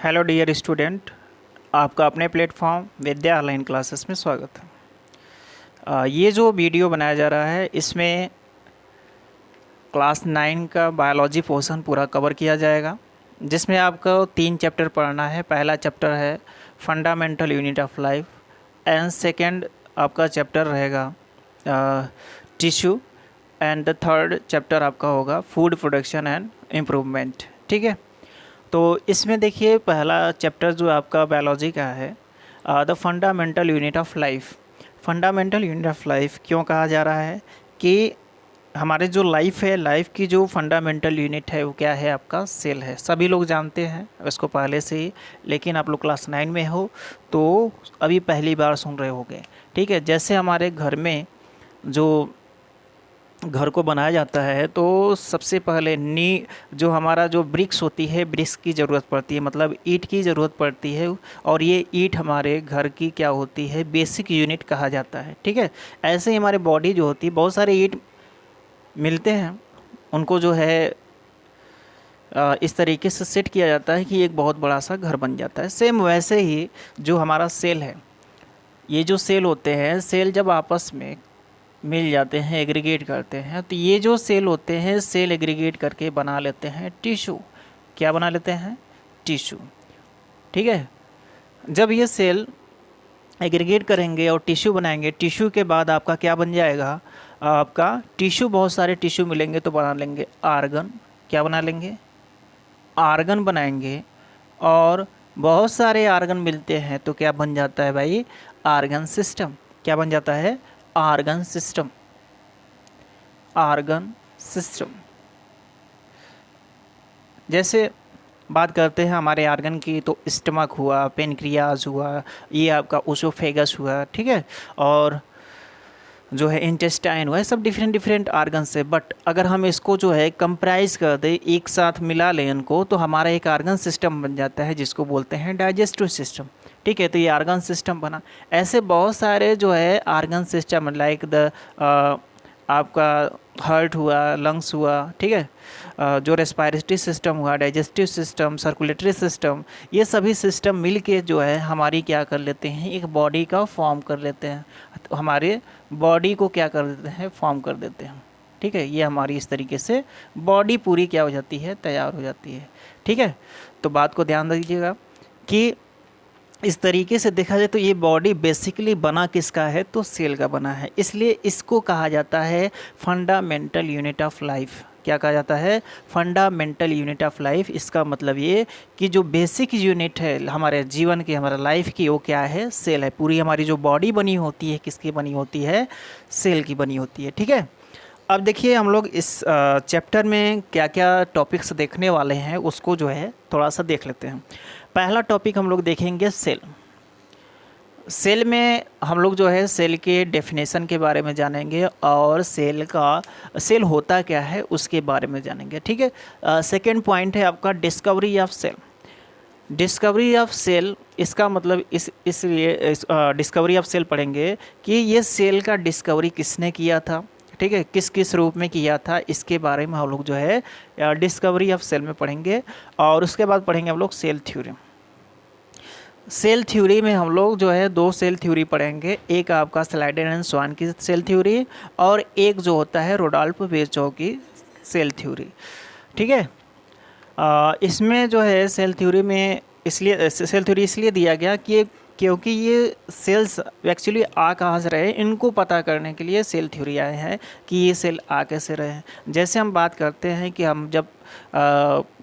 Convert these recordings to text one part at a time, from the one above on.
Hello dear student, आपका अपने platform विद्या online classes में स्वागत है। ये जो वीडियो बनाया जा रहा है इसमें क्लास 9 का बायोलॉजी पोर्शन पूरा कवर किया जाएगा, जिसमें आपको 3 चैप्टर पढ़ना है। पहला चैप्टर है fundamental unit of life and second आपका चैप्टर रहेगा tissue and the third chapter आपका होगा फूड प्रोडक्शन एंड इम्प्रूवमेंट। ठीक है, तो इसमें देखिए पहला चैप्टर जो आपका बायोलॉजी का है the fundamental unit of life. Fundamental unit of life क्यों कहा जा रहा है कि हमारे जो लाइफ है, लाइफ की जो फंडामेंटल यूनिट है वो क्या है, आपका सेल है। सभी लोग जानते हैं इसको पहले से ही, लेकिन आप लोग क्लास 9 में हो तो अभी पहली बार सुन रहे होंगे। ठीक है, जैसे हमारे घर में जो घर को बनाया जाता है तो सबसे पहले जो हमारा जो ब्रिक्स होती है, ब्रिक्स की ज़रूरत पड़ती है, मतलब ईंट की ज़रूरत पड़ती है। और ये ईंट हमारे घर की क्या होती है, बेसिक यूनिट कहा जाता है। ठीक है, ऐसे ही हमारे बॉडी जो होती है, बहुत सारे ईंट मिलते हैं, उनको जो है इस तरीके से सेट किया जाता है कि एक बहुत बड़ा सा घर बन जाता है। सेम वैसे ही जो हमारा सेल है, ये जो सेल होते हैं, सेल जब आपस में मिल जाते हैं, एग्रीगेट करते हैं, तो ये जो सेल होते हैं, सेल एग्रीगेट करके बना लेते हैं टिश्यू। क्या बना लेते हैं? टिश्यू। ठीक है, जब ये सेल एग्रीगेट करेंगे और टिश्यू बनाएंगे, टिश्यू के बाद आपका क्या बन जाएगा, आपका टिश्यू, बहुत सारे टिश्यू मिलेंगे तो बना लेंगे आर्गन। क्या बना लेंगे? आर्गन बनाएंगे। और बहुत सारे आर्गन मिलते हैं तो क्या बन जाता है भाई? Argon system. क्या बन जाता है? Argon system. Argon system. जैसे बात करते हैं हमारे आर्गन की, तो स्टमक हुआ, पेनक्रियाज हुआ, ये आपका ओसोफेगस हुआ। ठीक है, और जो है इंटेस्टाइन हुआ, सब डिफरेंट डिफरेंट आर्गन्स है। बट अगर हम इसको जो है कंप्राइज कर दें, एक साथ मिला लें इनको, तो हमारा एक आर्गन सिस्टम बन जाता है, जिसको बोलते हैं डाइजेस्टिव सिस्टम। ठीक है, तो ये आर्गन सिस्टम बना। ऐसे बहुत सारे जो है आर्गन सिस्टम, लाइक द आपका हार्ट हुआ, लंग्स हुआ, ठीक है, जो रेस्पिरेटरी सिस्टम हुआ, डाइजेस्टिव सिस्टम, सर्कुलेटरी सिस्टम, ये सभी सिस्टम मिल के जो है हमारी क्या कर लेते हैं, एक बॉडी का फॉर्म कर लेते हैं। तो हमारे बॉडी को क्या कर देते हैं, फॉर्म कर देते हैं। ठीक है, ये हमारी इस तरीके से बॉडी पूरी क्या हो जाती है, तैयार हो जाती है। ठीक है, तो बात को ध्यान दीजिएगा कि इस तरीके से देखा जाए तो ये बॉडी बेसिकली बना किसका है, तो सेल का बना है। इसलिए इसको कहा जाता है फंडामेंटल यूनिट ऑफ लाइफ। क्या कहा जाता है? Fundamental unit of life. इसका मतलब ये कि जो बेसिक यूनिट है हमारे जीवन की, हमारा लाइफ की, वो क्या है, सेल है। पूरी हमारी जो बॉडी बनी होती है, किसकी बनी होती है? सेल की बनी होती है। ठीक है, अब देखिए हम लोग इस चैप्टर में क्या क्या टॉपिक्स देखने वाले हैं, उसको जो है थोड़ा सा देख लेते हैं। पहला टॉपिक हम लोग देखेंगे सेल। सेल में हम लोग जो है सेल के डेफिनेशन के बारे में जानेंगे और सेल होता क्या है उसके बारे में जानेंगे। ठीक है, सेकंड पॉइंट है आपका discovery of cell. Discovery of cell, इसका मतलब इसलिए डिस्कवरी ऑफ सेल पढ़ेंगे कि ये सेल का डिस्कवरी किसने किया था। ठीक है, किस किस रूप में किया था, इसके बारे में हम लोग जो है डिस्कवरी ऑफ सेल में पढ़ेंगे। और उसके बाद पढ़ेंगे हम लोग सेल थ्योरी। सेल थ्योरी में हम लोग जो है 2 सेल थ्योरी पढ़ेंगे, एक आपका स्लाइडर एंड स्वान की सेल थ्योरी, और एक जो होता है रोडोल्फ वेर्चो की सेल थ्योरी। ठीक है, इसमें जो है सेल थ्योरी में सेल थ्योरी इसलिए दिया गया कि क्योंकि ये सेल्स एक्चुअली आ कहाँ से रहे, इनको पता करने के लिए सेल थ्योरी आए हैं कि ये सेल आ कैसे रहे। जैसे हम बात करते हैं कि हम जब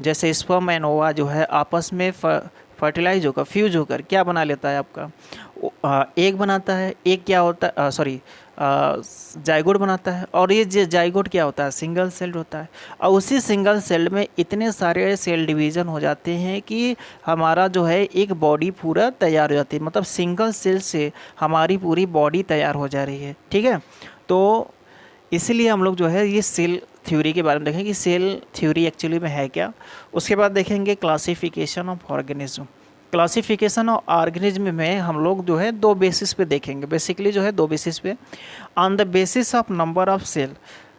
जैसे स्पर्म एंड ओवा जो है आपस में फर्टिलाइज होकर, फ्यूज होकर क्या बना लेता है आपका, एग बनाता है। एग क्या होता है, सॉरी, जाइगोट बनाता है। और ये जाइगोट क्या होता है, सिंगल सेल्ड होता है। और उसी सिंगल सेल में इतने सारे सेल डिवीज़न हो जाते हैं कि हमारा जो है एक बॉडी पूरा तैयार हो जाती है। मतलब सिंगल सेल से हमारी पूरी बॉडी तैयार हो जा रही है। ठीक है, तो इसीलिए हम लोग जो है ये सेल थ्योरी के बारे में देखेंगे कि सेल थ्योरी एक्चुअली में है क्या। उसके बाद देखेंगे classification of organism. Classification of organism में हम लोग जो है 2 बेसिस पे देखेंगे, बेसिकली जो है 2 बेसिस पे। On the basis of number of cell,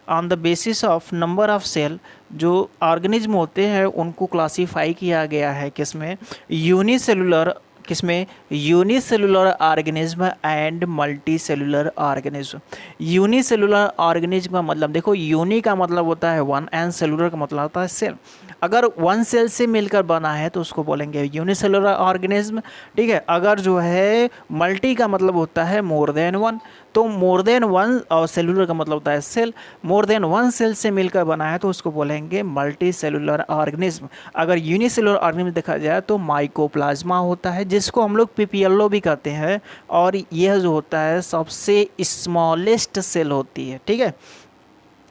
on the basis of number of cell जो ऑर्गेनिज्म होते हैं उनको क्लासीफाई किया गया है किसमें, यूनिसेलुलर, किसमें, unicellular organism and multi cellular organism. Unicellular organism का मतलब देखो, यूनि का मतलब होता है वन एंड सेलुलर का मतलब होता है सेल। अगर वन सेल से मिलकर बना है तो उसको बोलेंगे यूनिसेलुलर ऑर्गेनिज्म, ठीक है। अगर जो है मल्टी का मतलब होता है मोर देन वन, तो मोर देन वन, और सेलुलर का मतलब होता है cell, more than one cell से मिलकर बना है तो उसको बोलेंगे मल्टी सेलुलर ऑर्गेनिज्म। अगर यूनिसेलुलर ऑर्गेनिज्म देखा जाए तो माइकोप्लाज्मा होता है, जिसको हम लोग पीपीएलओ भी कहते हैं, और यह जो होता है सबसे स्मॉलेस्ट सेल होती है, ठीक है।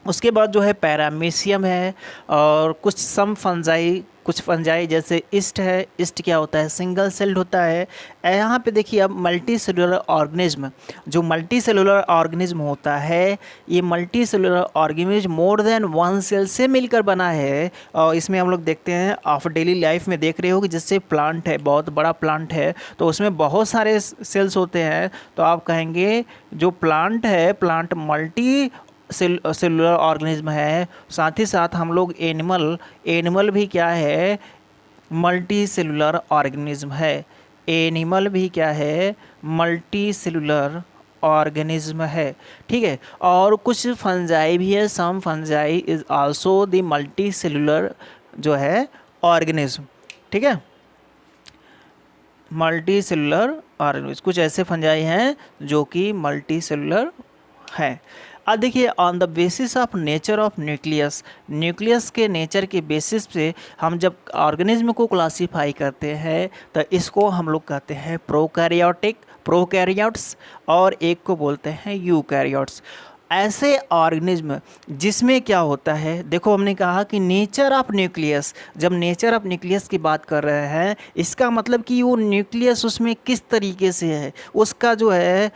उसके बाद जो है पैरामीशियम है, और कुछ सम फंजाई, कुछ फंजाई जैसे ईस्ट है। ईस्ट क्या होता है, सिंगल सेल्ड होता है। यहाँ पे देखिए अब मल्टी सेलुलर ऑर्गेनिज्म, जो मल्टी सेलुलर ऑर्गेनिज्म होता है, ये multicellular organism more than one cell से मिलकर बना है। और इसमें हम लोग देखते हैं आप डेली लाइफ में देख रहे हो कि जैसे प्लांट है, बहुत बड़ा प्लांट है, तो उसमें बहुत सारे सेल्स होते हैं, तो आप कहेंगे जो प्लांट है, प्लांट मल्टी सेलुलर ऑर्गेनिज्म है। साथ ही साथ हम लोग एनिमल भी क्या है, मल्टी सेलुलर ऑर्गेनिज्म है। एनिमल भी क्या है, मल्टी सेलुलर ऑर्गेनिज्म है, ठीक है। और कुछ फंजाई भी है, some fungi is also the multicellular जो है ऑर्गेनिज्म, ठीक है। मल्टी सेलुलर ऑर्गेनिज्म, कुछ ऐसे फंजाई हैं जो कि मल्टी सेलुलर हैं। अब देखिए on the basis of nature of nucleus, nucleus के नेचर के बेसिस पे हम जब ऑर्गेनिज्म को क्लासीफाई करते हैं तो इसको हम लोग कहते हैं प्रोकैरियोट्स, और एक को बोलते हैं यूकैरियोट्स। ऐसे ऑर्गेनिज्म जिसमें क्या होता है, देखो हमने कहा कि नेचर ऑफ न्यूक्लियस, जब नेचर ऑफ न्यूक्लियस की बात कर रहे हैं, इसका मतलब कि वो न्यूक्लियस उसमें किस तरीके से है, उसका जो है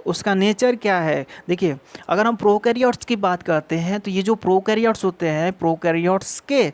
उसका नेचर क्या है। देखिए अगर हम प्रोकैरियोट्स की बात करते हैं तो ये जो प्रोकैरियोट्स होते हैं, प्रोकैरियोट्स के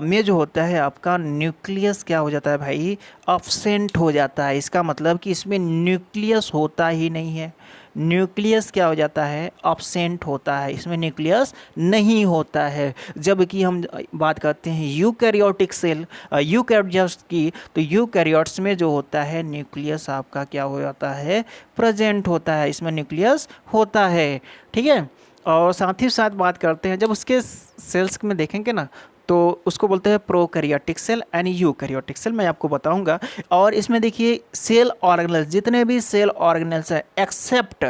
में जो होता है आपका न्यूक्लियस क्या हो जाता है भाई, अब्सेंट हो जाता है। इसका मतलब कि इसमें न्यूक्लियस होता ही नहीं है। न्यूक्लियस क्या हो जाता है, अब्सेंट होता है, इसमें न्यूक्लियस नहीं होता है। जबकि हम बात करते हैं यूकैरियोटिक सेल, यूकैरियोट्स की, तो यूकैरियोट्स में जो होता है न्यूक्लियस आपका क्या हो जाता है, प्रेजेंट होता है, इसमें न्यूक्लियस होता है, ठीक है। और साथ ही साथ बात करते हैं, जब उसके सेल्स में देखेंगे ना तो उसको बोलते हैं prokaryotic cell and eukaryotic cell, मैं आपको बताऊंगा। और इसमें देखिए सेल ऑर्गेनेल्स, जितने भी सेल ऑर्गेनेल्स हैं एक्सेप्ट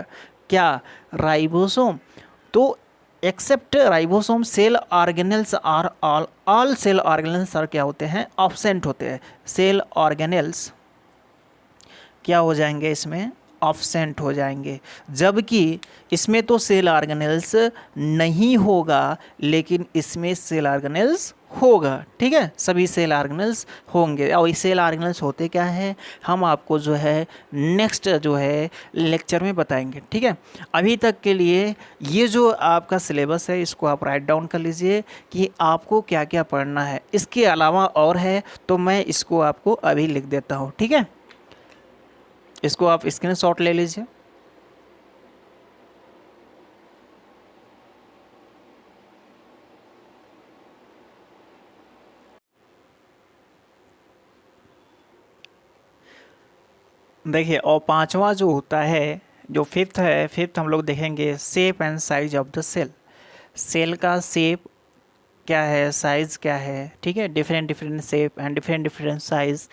क्या, राइबोसोम, तो except ribosome cell organelles are all cell organelles are क्या होते हैं, ऑब्सेंट होते हैं। सेल ऑर्गेनेल्स क्या हो जाएंगे, इसमें ऑब्सेंट हो जाएंगे। जबकि इसमें तो सेल ऑर्गेनेल्स नहीं होगा, लेकिन इसमें सेल ऑर्गेनेल्स होगा, ठीक है। सभी सेल ऑर्गेनेल्स होंगे। और ये सेल ऑर्गेनेल्स होते क्या है, हम आपको जो है नेक्स्ट जो है लेक्चर में बताएंगे, ठीक है। अभी तक के लिए ये जो आपका सिलेबस है इसको आप राइट डाउन कर लीजिए कि आपको क्या क्या पढ़ना है। इसके अलावा और है तो मैं इसको आपको अभी लिख देता हूँ, ठीक है। इसको आप स्क्रीनशॉट ले लीजिए। देखिए और पांचवा जो होता है, जो फिफ्थ है, फिफ्थ हम लोग देखेंगे shape and size of the cell. Cell का शेप क्या है, साइज़ क्या है, ठीक है। Different different shape and different different size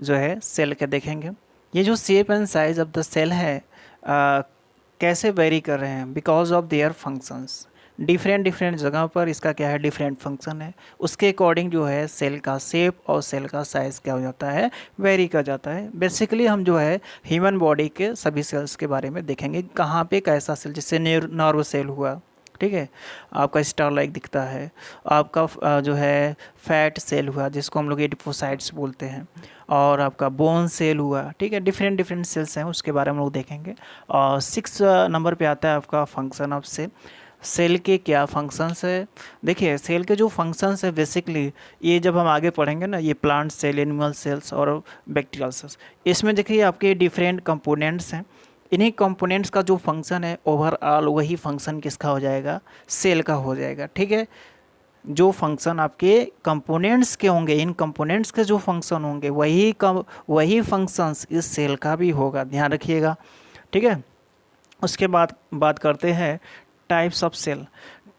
जो है सेल के देखेंगे। ये जो shape and size of the cell है कैसे वेरी कर रहे हैं, because of their functions. Different different जगह पर इसका क्या है, डिफरेंट फंक्शन है, उसके अकॉर्डिंग जो है सेल का शेप और सेल का साइज़ क्या हो जाता है, वेरी कर जाता है। बेसिकली हम जो है ह्यूमन बॉडी के सभी सेल्स के बारे में देखेंगे, कहाँ पे कैसा सेल, जैसे नर्व सेल हुआ, ठीक है, आपका स्टार लाइक दिखता है, आपका जो है फैट सेल हुआ जिसको हम लोग एडिपोसाइट्स बोलते हैं, और आपका बोन सेल हुआ, ठीक है। डिफरेंट डिफरेंट सेल्स हैं, उसके बारे में हम लोग देखेंगे। और 6 नंबर पे आता है आपका फंक्शन ऑफ सेल। सेल के क्या फंक्शंस है, देखिए सेल के जो फंक्शंस है बेसिकली ये जब हम आगे पढ़ेंगे ना, ये प्लांट सेल, एनिमल सेल्स और बैक्टीरियल सेल्स, इसमें देखिए आपके डिफरेंट कंपोनेंट्स हैं। इन्हीं कंपोनेंट्स का जो फंक्शन है ओवरऑल वही फंक्शन किसका हो जाएगा, सेल का हो जाएगा, ठीक है। जो फंक्शन आपके कंपोनेंट्स के होंगे, इन कंपोनेंट्स के जो फंक्शन होंगे वही फंक्शंस इस सेल का भी होगा, ध्यान रखिएगा। ठीक है, उसके बाद बात करते हैं types of cell.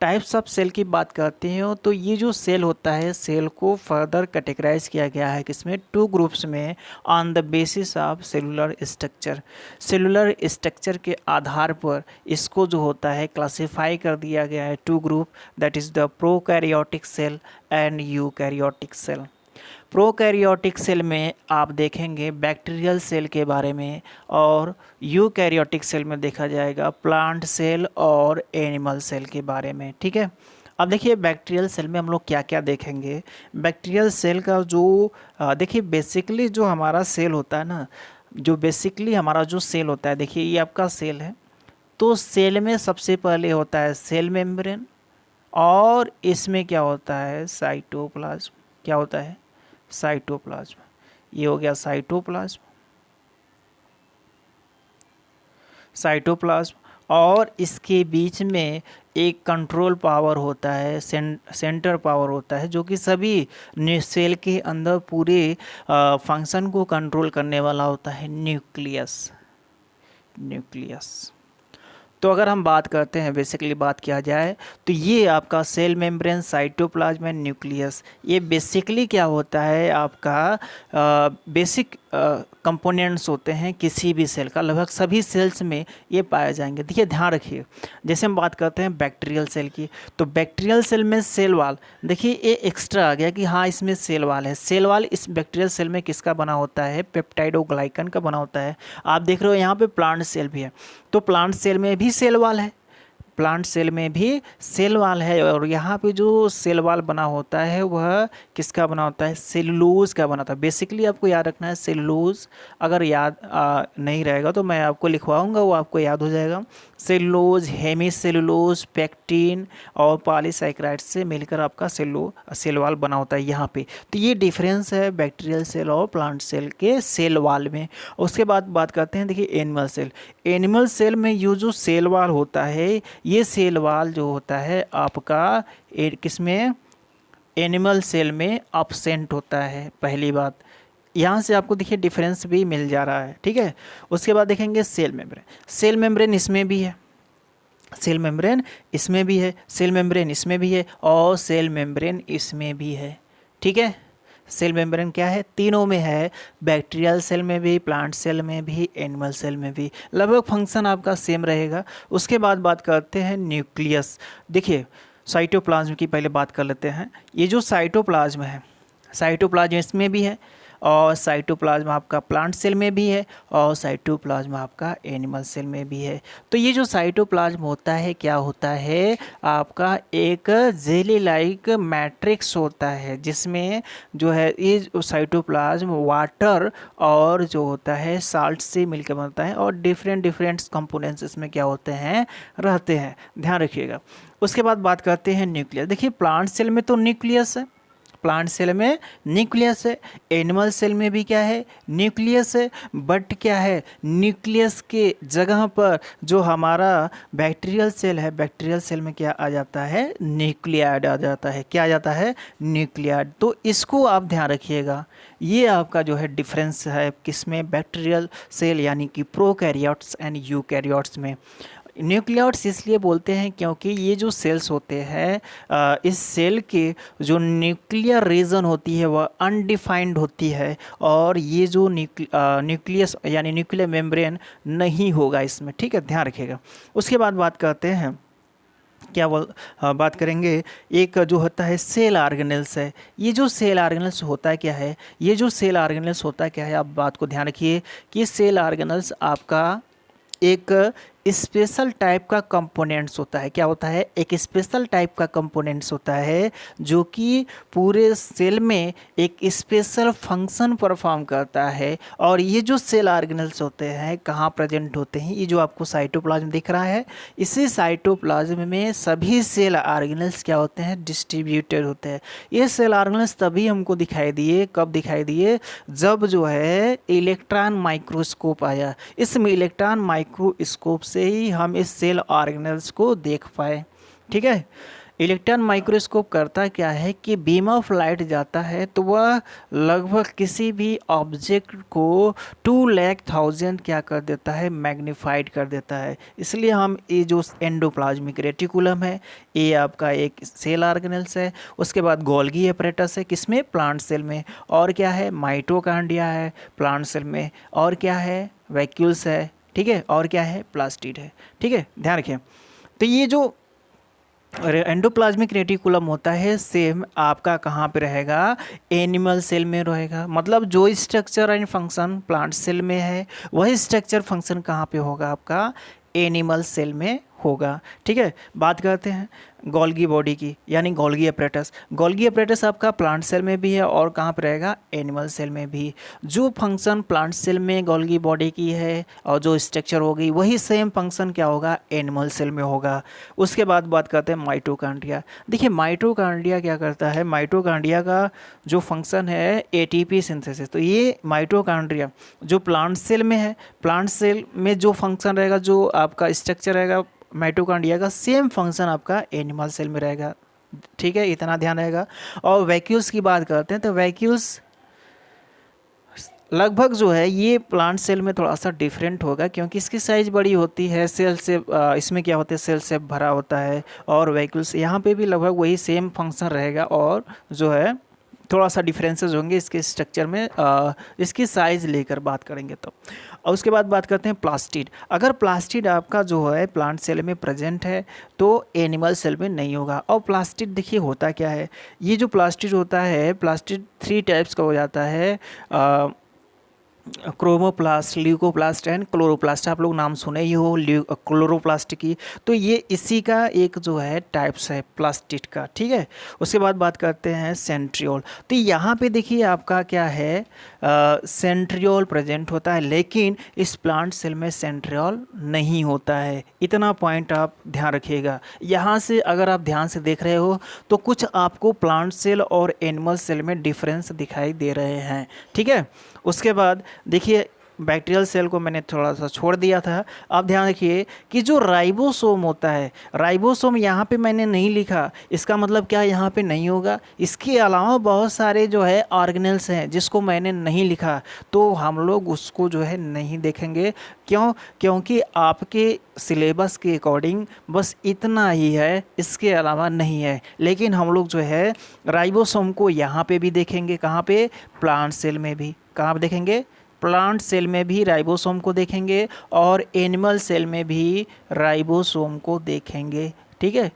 Types of cell की बात करते हैं तो ये जो सेल होता है, सेल को फर्दर कैटेगराइज किया गया है किसमें, 2 ग्रुप्स में, on the basis of cellular structure. Cellular structure के आधार पर इसको जो होता है क्लासिफाई कर दिया गया है 2 group, that is the prokaryotic cell and eukaryotic cell. Prokaryotic cell में आप देखेंगे बैक्टीरियल सेल के बारे में, और यूकैरियोटिक सेल में देखा जाएगा प्लांट सेल और एनिमल सेल के बारे में। ठीक है, अब देखिए बैक्टीरियल सेल में हम लोग क्या क्या देखेंगे। बैक्टीरियल सेल का जो देखिए बेसिकली जो हमारा सेल होता है ना, जो बेसिकली हमारा जो सेल होता है, देखिए ये आपका सेल है, तो सेल में सबसे पहले होता है सेल मेम्ब्रेन, और इसमें क्या होता है साइटोप्लाज्म। क्या होता है साइटोप्लाज्म। ये हो गया साइटोप्लाज्म, साइटोप्लाज्म, और इसके बीच में एक कंट्रोल पावर होता है, सेंटर पावर होता है, जो कि सभी सेल के अंदर पूरे फंक्शन को कंट्रोल करने वाला होता है, न्यूक्लियस। न्यूक्लियस। तो अगर हम बात करते हैं, बेसिकली बात किया जाए, तो ये आपका cell membrane, cytoplasm and nucleus, ये बेसिकली क्या होता है आपका बेसिक कंपोनेंट्स होते हैं किसी भी सेल का, लगभग सभी सेल्स में ये पाए जाएंगे। देखिए ध्यान रखिए, जैसे हम बात करते हैं बैक्टीरियल सेल की, तो बैक्टीरियल सेल में सेल वाल, देखिए ये एक्स्ट्रा आ गया कि हाँ इसमें सेल वाल है। सेल वाल इस बैक्टीरियल सेल में किसका बना होता है, पेप्टाइडोग्लाइकन का बना होता है। आप देख रहे हो यहाँ पे प्लांट सेल भी है, तो प्लांट सेल में भी सेल वाल है, प्लांट सेल में भी सेल वाल है, और यहाँ पे जो सेल वाल बना होता है वह किसका बना होता है, सेलुलोज का बना होता है। बेसिकली आपको याद रखना है सेलुलोज, अगर याद नहीं रहेगा तो मैं आपको लिखवाऊंगा, वो आपको याद हो जाएगा। सेलुलोज, हेमीसेलुलोज, पेक्टिन और पॉलीसैकेराइड से मिलकर आपका सेल वाल बना होता है यहाँ पे। तो ये डिफरेंस है बैक्टीरियल सेल और प्लांट सेल के सेल वाल में। उसके बाद बात करते हैं, देखिए एनिमल सेल। एनिमल सेल में ये जो सेल वाल होता है, ये सेल वाल जो होता है आपका किसमें, एनिमल सेल में अपसेंट होता है। पहली बात यहाँ से आपको देखिए डिफरेंस भी मिल जा रहा है। ठीक है, उसके बाद देखेंगे सेल मेम्ब्रेन। सेल मेम्ब्रेन इसमें भी है, सेल मेम्ब्रेन इसमें भी है, सेल मेम्ब्रेन इसमें भी है, और सेल मेम्ब्रेन इसमें भी है। ठीक है, सेल मेम्ब्रेन क्या है, तीनों में है, बैक्टीरियल सेल में भी, प्लांट सेल में भी, एनिमल सेल में भी, लगभग फंक्शन आपका सेम रहेगा। उसके बाद बात करते हैं न्यूक्लियस। देखिए साइटोप्लाज्म की पहले बात कर लेते हैं। ये जो साइटोप्लाज्म है, साइटोप्लाज्म इसमें भी है, और साइटोप्लाज्म आपका प्लांट सेल में भी है, और साइटोप्लाज्म आपका एनिमल सेल में भी है। तो ये जो साइटोप्लाज्म होता है क्या होता है आपका, एक जेली लाइक मैट्रिक्स होता है, जिसमें जो है ये साइटोप्लाज्म वाटर और जो होता है साल्ट से मिलकर बनता है, और डिफरेंट कंपोनेंट्स इसमें क्या होते हैं, रहते हैं, ध्यान रखिएगा। उसके बाद बात करते हैं न्यूक्लियस। देखिए प्लांट सेल में तो न्यूक्लियस है, प्लांट सेल में न्यूक्लियस है, एनिमल सेल में भी क्या है, न्यूक्लियस है, बट क्या है, न्यूक्लियस के जगह पर जो हमारा बैक्टीरियल सेल है, बैक्टीरियल सेल में क्या आ जाता है, न्यूक्लियाइड आ जाता है। क्या आ जाता है, न्यूक्लियाइड। तो इसको आप ध्यान रखिएगा, ये आपका जो है डिफरेंस है किसमें, बैक्टीरियल सेल यानी कि प्रोकैरियोट्स एंड यूकैरियोट्स में। न्यूक्लियोइड्स इसलिए बोलते हैं क्योंकि ये जो सेल्स होते हैं, इस सेल के जो न्यूक्लियर रीजन होती है वह अनडिफाइंड होती है, और ये जो न्यूक्लियस यानी न्यूक्लियर मेम्ब्रेन नहीं होगा इसमें। ठीक है, ध्यान रखिएगा। उसके बाद बात करते हैं, बात करेंगे एक जो होता है सेल ऑर्गेनेल्स है। ये जो सेल ऑर्गेनेल्स होता है क्या है, ये जो सेल ऑर्गेनेल्स होता है क्या है, आप बात को ध्यान रखिए कि सेल ऑर्गेनेल्स आपका एक स्पेशल टाइप का कंपोनेंट्स होता है। क्या होता है, एक स्पेशल टाइप का कंपोनेंट्स होता है, जो कि पूरे सेल में एक स्पेशल फंक्शन परफॉर्म करता है। और ये जो सेल ऑर्गेनेल्स होते हैं कहाँ प्रेजेंट होते हैं, ये जो आपको साइटोप्लाज्म दिख रहा है, इसी साइटोप्लाज्म में सभी सेल ऑर्गेनेल्स क्या होते हैं, डिस्ट्रीब्यूटेड होते हैं। ये सेल ऑर्गेनेल्स तभी हमको दिखाई दिए, कब दिखाई दिए, जब जो है इलेक्ट्रॉन माइक्रोस्कोप आया। इसमें इलेक्ट्रॉन माइक्रोस्कोप से ही हम इस सेल ऑर्गेनेल्स को देख पाए। ठीक है, इलेक्ट्रॉन माइक्रोस्कोप करता क्या है कि बीम ऑफ लाइट जाता है तो वह लगभग किसी भी ऑब्जेक्ट को 2,00,000 क्या कर देता है, मैग्नीफाइड कर देता है। इसलिए हम ये जो एंडोप्लाज्मिक रेटिकुलम है, ये आपका एक सेल ऑर्गेनेल्स है। उसके बाद गोल्गी अपरेटस है, किसमें, प्लांट सेल में। और क्या है, माइटोकॉन्ड्रिया है प्लांट सेल में। और क्या है, वैक्यूल्स है, ठीक है। और क्या है, प्लास्टिड है, ठीक है, ध्यान रखें। तो ये जो एंडोप्लाज्मिक रेटिकुलम होता है सेम आपका कहाँ पे रहेगा, एनिमल सेल में रहेगा। मतलब जो structure and function plant cell में है वही स्ट्रक्चर फंक्शन कहाँ पे होगा, आपका एनिमल सेल में होगा, ठीक है। बात करते हैं गोल्गी बॉडी की, यानी गोल्गी अपरेटस। गोल्गी अपरेटस आपका प्लांट सेल में भी है और कहाँ पर रहेगा, एनिमल सेल में भी। जो फंक्शन प्लांट सेल में गोल्गी बॉडी की है और जो स्ट्रक्चर होगी वही सेम फंक्शन क्या होगा, एनिमल सेल में होगा। उसके बाद बात करते हैं माइटोकॉन्ड्रिया। देखिए माइटोकॉन्ड्रिया क्या करता है, माइटोकॉन्ड्रिया का जो फंक्शन है एटीपी सिंथेसिस। तो ये माइटोकॉन्ड्रिया जो प्लांट सेल में है, प्लांट सेल में जो फंक्शन रहेगा, जो आपका स्ट्रक्चर रहेगा माइटोकॉन्ड्रिया का, सेम फंक्शन आपका एनिमल सेल में रहेगा, ठीक है, इतना ध्यान रहेगा। और वैक्यूल्स की बात करते हैं तो वैक्यूल्स लगभग जो है ये प्लांट सेल में थोड़ा सा डिफरेंट होगा क्योंकि इसकी साइज़ बड़ी होती है, सेल से इसमें क्या होता है, सेल से भरा होता है। और वैक्यूल्स यहाँ पे भी लगभग वही सेम फंक्शन रहेगा और जो है थोड़ा सा डिफरेंसेस होंगे इसके स्ट्रक्चर में, इसकी साइज़ लेकर बात करेंगे तो। और उसके बाद बात करते हैं प्लास्टिड। अगर प्लास्टिड आपका जो है प्लांट सेल में प्रेजेंट है तो एनिमल सेल में नहीं होगा। और प्लास्टिड देखिए होता क्या है, ये जो प्लास्टिड होता है, प्लास्टिड 3 टाइप्स का हो जाता है, क्रोमोप्लास्ट, ल्यूकोप्लास्ट एंड क्लोरोप्लास्ट। आप लोग नाम सुने ही हो क्लोरोप्लास्ट की। तो ये इसी का एक जो है टाइप्स है प्लास्टिड का, ठीक है। उसके बाद बात करते हैं सेंट्रियोल। तो यहाँ पे देखिए आपका क्या है, सेंट्रियोल प्रेजेंट होता है, लेकिन इस प्लांट सेल में सेंट्रियोल नहीं होता है। इतना पॉइंट आप ध्यान रखिएगा। यहाँ से अगर आप ध्यान से देख रहे हो तो कुछ आपको प्लांट सेल और एनिमल सेल में डिफरेंस दिखाई दे रहे हैं, ठीक है। उसके बाद देखिए बैक्टीरियल सेल को मैंने थोड़ा सा छोड़ दिया था। आप ध्यान रखिए कि जो राइबोसोम होता है, राइबोसोम यहाँ पे मैंने नहीं लिखा, इसका मतलब क्या यहाँ पे नहीं होगा। इसके अलावा बहुत सारे जो है ऑर्गेनेल्स हैं जिसको मैंने नहीं लिखा, तो हम लोग उसको जो है नहीं देखेंगे। क्यों? क्योंकि आपके सिलेबस के अकॉर्डिंग बस इतना ही है, इसके अलावा नहीं है। लेकिन हम लोग जो है राइबोसोम को यहाँ पे भी देखेंगे, कहाँ पे, प्लांट सेल में भी। कहाँ पे देखेंगे, प्लांट सेल में भी राइबोसोम को देखेंगे और एनिमल सेल में भी राइबोसोम को देखेंगे, ठीक है।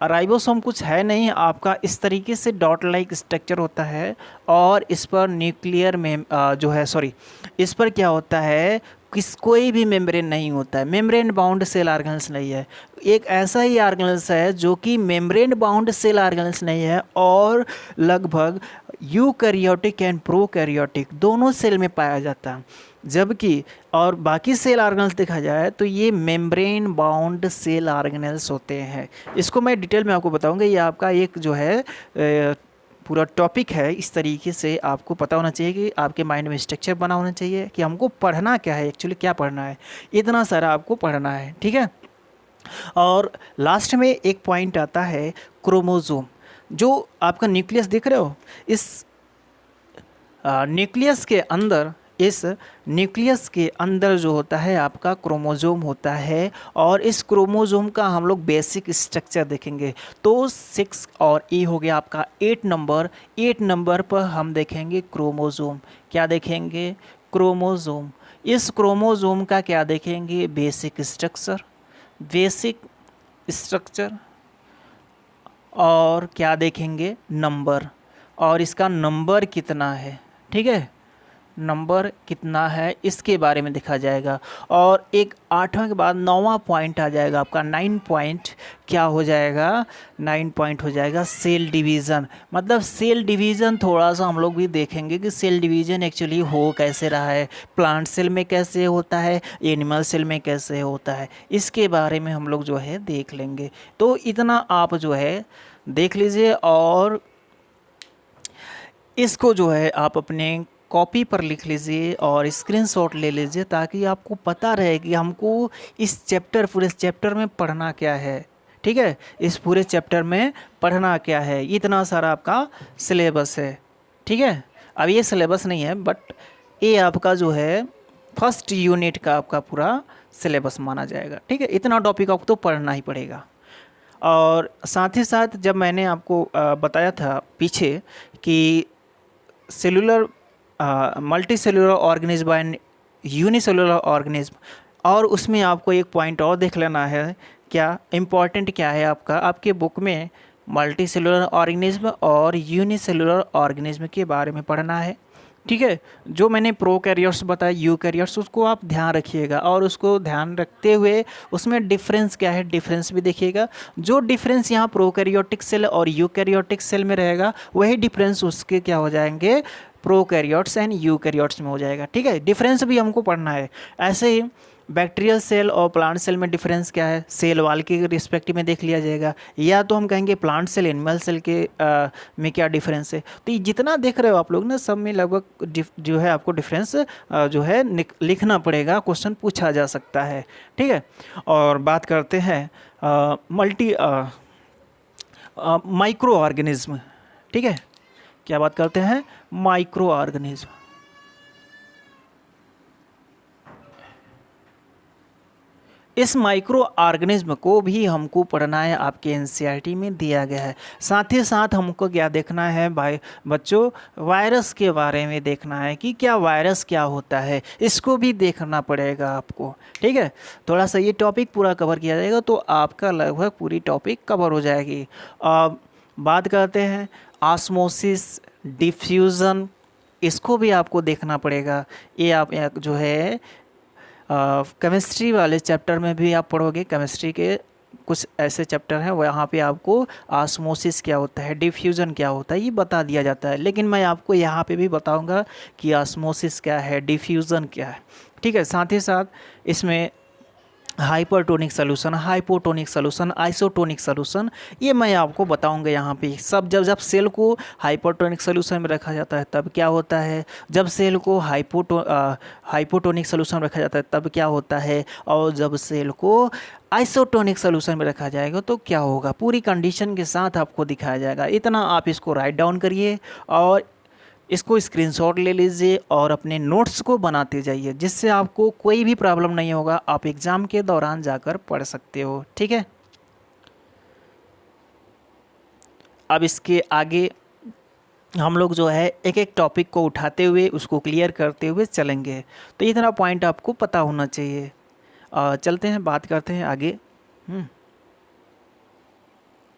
राइबोसोम कुछ है नहीं, आपका इस तरीके से डॉट लाइक स्ट्रक्चर होता है और इस पर न्यूक्लियर में जो है सॉरी इस पर क्या होता है, कोई भी मेम्ब्रेन नहीं होता है, मेम्ब्रेन बाउंड सेल ऑर्गेनेल्स नहीं है। एक ऐसा ही ऑर्गेनेल्स है जो कि मेम्ब्रेन बाउंड सेल ऑर्गेनेल्स नहीं है और लगभग यूकैरियोटिक एंड प्रोकैरियोटिक दोनों सेल में पाया जाता है। जबकि और बाकी सेल ऑर्गेनेल्स देखा जाए तो ये मेम्ब्रेन बाउंड सेल ऑर्गेनेल्स होते हैं। इसको मैं डिटेल में आपको बताऊंगा। ये आपका एक जो है पूरा टॉपिक है, इस तरीके से आपको पता होना चाहिए कि आपके माइंड में स्ट्रक्चर बना होना चाहिए कि हमको पढ़ना क्या है, एक्चुअली क्या पढ़ना है, इतना सारा आपको पढ़ना है, ठीक है। और लास्ट में एक पॉइंट आता है क्रोमोसोम। जो आपका न्यूक्लियस देख रहे हो, इस न्यूक्लियस के अंदर, इस न्यूक्लियस के अंदर जो होता है आपका क्रोमोसोम होता है और इस क्रोमोसोम का हम लोग बेसिक स्ट्रक्चर देखेंगे। तो 6 और ई हो गया आपका 8 नंबर। 8 नंबर पर हम देखेंगे क्रोमोसोम। क्या देखेंगे, क्रोमोसोम। इस क्रोमोसोम का क्या देखेंगे, बेसिक स्ट्रक्चर, बेसिक स्ट्रक्चर। और क्या देखेंगे, नंबर, और इसका नंबर कितना है, ठीक है, नंबर कितना है इसके बारे में देखा जाएगा। और एक 8वां के बाद 9वां पॉइंट आ जाएगा आपका 9 पॉइंट। क्या हो जाएगा, 9 पॉइंट हो जाएगा सेल डिवीज़न। मतलब सेल डिवीज़न थोड़ा सा हम लोग भी देखेंगे कि सेल डिवीज़न एक्चुअली हो कैसे रहा है, प्लांट सेल में कैसे होता है, एनिमल सेल में कैसे होता है, इसके बारे में हम लोग जो है देख लेंगे। तो इतना आप जो है देख लीजिए और इसको जो है आप अपने कॉपी पर लिख लीजिए और स्क्रीनशॉट ले लीजिए ताकि आपको पता रहे कि हमको इस चैप्टर, पूरे चैप्टर में पढ़ना क्या है, ठीक है। इस पूरे चैप्टर में पढ़ना क्या है, इतना सारा आपका सिलेबस है, ठीक है। अब ये सिलेबस नहीं है, बट ये आपका जो है फर्स्ट यूनिट का आपका पूरा सिलेबस माना जाएगा, ठीक है। इतना टॉपिक आपको तो पढ़ना ही पड़ेगा। और साथ ही साथ जब मैंने आपको बताया था पीछे कि cellular multi cellular organism and unicellular organism, और उसमें आपको एक पॉइंट और देख लेना है, क्या इम्पॉर्टेंट क्या है आपका, आपके बुक में मल्टी सेलुलर ऑर्गेनिज्म और यूनिसेलुलर ऑर्गेनिज्म के बारे में पढ़ना है, ठीक है। जो मैंने प्रोकैरियोट्स बताया, यूकैरियोट्स, उसको आप ध्यान रखिएगा, और उसको ध्यान रखते हुए उसमें डिफरेंस क्या है, डिफरेंस भी देखिएगा। जो डिफरेंस यहाँ प्रोकैरियोटिक सेल और यूकैरियोटिक सेल में रहेगा, वही डिफरेंस उसके क्या हो जाएंगे, प्रोकैरियोट्स एंड यूकैरियोट्स में हो जाएगा, ठीक है। डिफरेंस भी हमको पढ़ना है। ऐसे ही बैक्टीरियल सेल और प्लांट सेल में डिफरेंस क्या है, सेल वाल के रिस्पेक्टिव में देख लिया जाएगा, या तो हम कहेंगे प्लांट सेल एनिमल सेल के में क्या डिफरेंस है। तो ये जितना देख रहे हो आप लोग ना, सब में लगभग जो है आपको डिफरेंस जो है लिखना पड़ेगा, क्वेश्चन पूछा जा सकता है, ठीक है। और बात करते हैं माइक्रो ऑर्गेनिज्म, ठीक है। क्या बात करते हैं, माइक्रो ऑर्गेनिज्म। इस माइक्रो ऑर्गेनिज्म को भी हमको पढ़ना है, आपके एनसीईआरटी में दिया गया है। साथ ही साथ हमको क्या देखना है भाई बच्चों, वायरस के बारे में देखना है कि क्या वायरस क्या होता है, इसको भी देखना पड़ेगा आपको, ठीक है। थोड़ा सा ये टॉपिक पूरा कवर किया जाएगा तो आपका लगभग पूरी टॉपिक कवर हो जाएगी। अब बात करते हैं ऑस्मोसिस, डिफ्यूज़न, इसको भी आपको देखना पड़ेगा। ये आप जो है केमिस्ट्री वाले चैप्टर में भी आप पढ़ोगे, केमिस्ट्री के कुछ ऐसे चैप्टर हैं वहाँ पे आपको ऑस्मोसिस क्या होता है, डिफ्यूज़न क्या होता है, ये बता दिया जाता है। लेकिन मैं आपको यहाँ पे भी बताऊँगा कि ऑस्मोसिस क्या है, डिफ्यूज़न क्या है, ठीक है। साथ ही साथ इसमें hypertonic solution, hypotonic solution, isotonic solution, ये मैं आपको बताऊंगा यहाँ पे सब। जब जब सेल को हाइपरटोनिक सोल्यूशन में रखा जाता है तब क्या होता है, जब सेल को हाइपोटोनिक सोल्यूशन में रखा जाता है तब क्या होता है, और जब सेल को आइसोटोनिक सोल्यूशन में रखा जाएगा तो क्या होगा, पूरी कंडीशन के साथ आपको दिखाया जाएगा। इतना आप इसको राइट डाउन करिए और इसको स्क्रीनशॉट ले लीजिए और अपने नोट्स को बनाते जाइए, जिससे आपको कोई भी प्रॉब्लम नहीं होगा, आप एग्ज़ाम के दौरान जाकर पढ़ सकते हो, ठीक है। अब इसके आगे हम लोग जो है एक एक टॉपिक को उठाते हुए उसको क्लियर करते हुए चलेंगे, तो इतना पॉइंट आपको पता होना चाहिए। चलते हैं, बात करते हैं आगे।